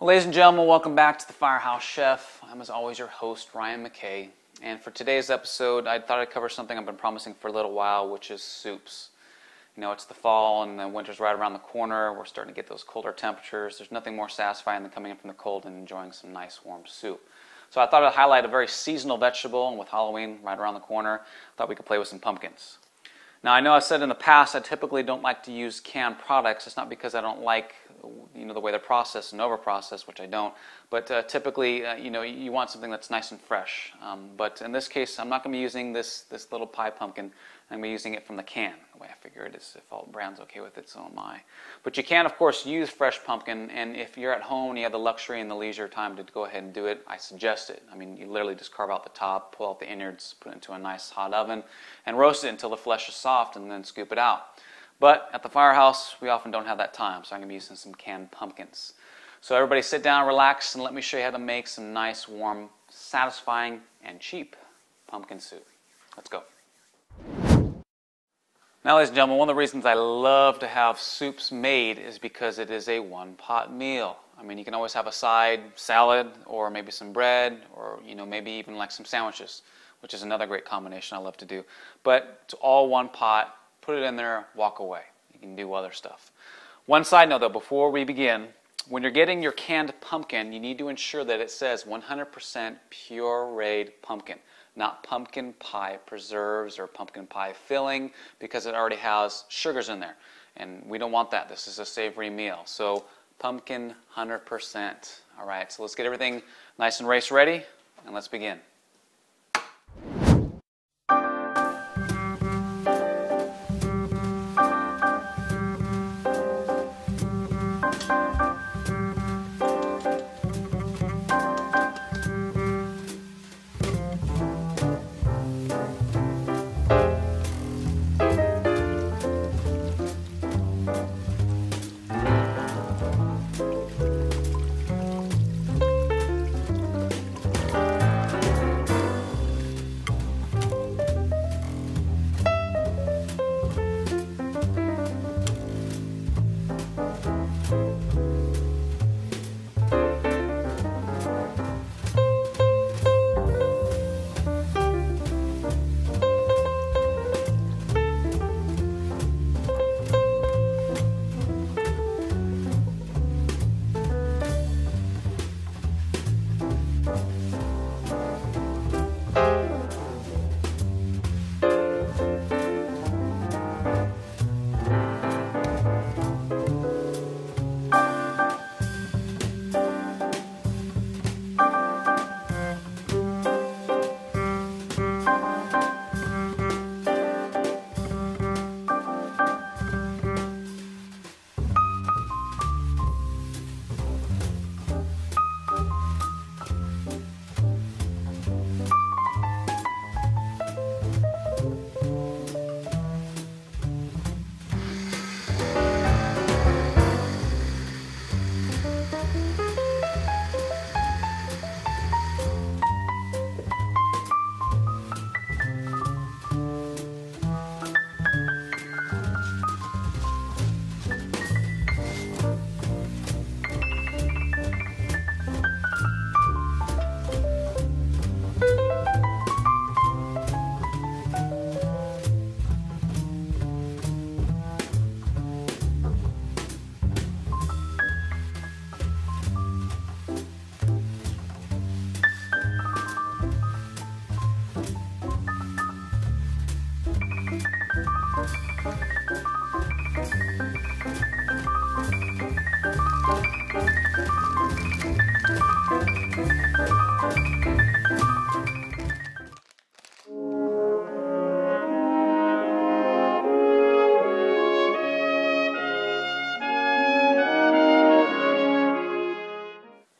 Well, ladies and gentlemen, welcome back to the Firehouse Chef. I'm, as always, your host, Ryan McKay. And for today's episode, I thought I'd cover something I've been promising for a little while, which is soups. You know, it's the fall and the winter's right around the corner. We're starting to get those colder temperatures. There's nothing more satisfying than coming in from the cold and enjoying some nice warm soup. So I thought I'd highlight a very seasonal vegetable, and with Halloween right around the corner, I thought we could play with some pumpkins. Now, I know I've said in the past I typically don't like to use canned products. It's not because I don't like, the way they're processed and over-processed, which I don't. But typically, you want something that's nice and fresh. But in this case, I'm not going to be using this little pie pumpkin. I'm going to be using it from the can. The way I figure it is, if all brand's okay with it, so am I. But you can, of course, use fresh pumpkin. And if you're at home and you have the luxury and the leisure time to go ahead and do it, I suggest it. I mean, you literally just carve out the top, pull out the innards, put it into a nice hot oven, and roast it until the flesh is soft, and then scoop it out. But at the firehouse, we often don't have that time, so I'm going to be using some canned pumpkins. So everybody sit down, relax, and let me show you how to make some nice, warm, satisfying, and cheap pumpkin soup. Let's go. Now, ladies and gentlemen, one of the reasons I love to have soups made is because it is a one-pot meal. I mean, you can always have a side salad, or maybe some bread, or maybe even like some sandwiches, which is another great combination I love to do. But it's all one pot. Put it in there, walk away. You can do other stuff. One side note though, before we begin, when you're getting your canned pumpkin, you need to ensure that it says 100% pureed pumpkin, not pumpkin pie preserves or pumpkin pie filling, because it already has sugars in there. And we don't want that. This is a savory meal. So pumpkin 100%. All right, so let's get everything nice and race ready, and let's begin.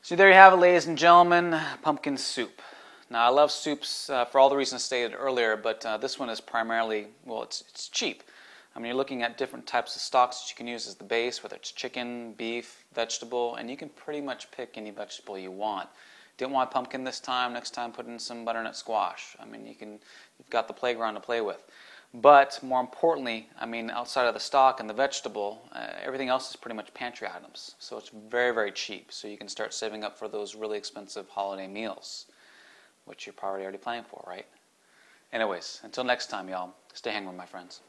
So there you have it, ladies and gentlemen, pumpkin soup. Now, I love soups for all the reasons stated earlier, but this one is primarily, well, it's cheap. I mean, you're looking at different types of stocks that you can use as the base, whether it's chicken, beef, vegetable, and you can pretty much pick any vegetable you want. Didn't want pumpkin this time, next time put in some butternut squash. I mean, you've got the playground to play with. But more importantly, I mean, outside of the stock and the vegetable, everything else is pretty much pantry items. So it's very, very cheap. So you can start saving up for those really expensive holiday meals, which you're probably already planning for, right? Anyways, until next time, y'all, stay hungry, my friends.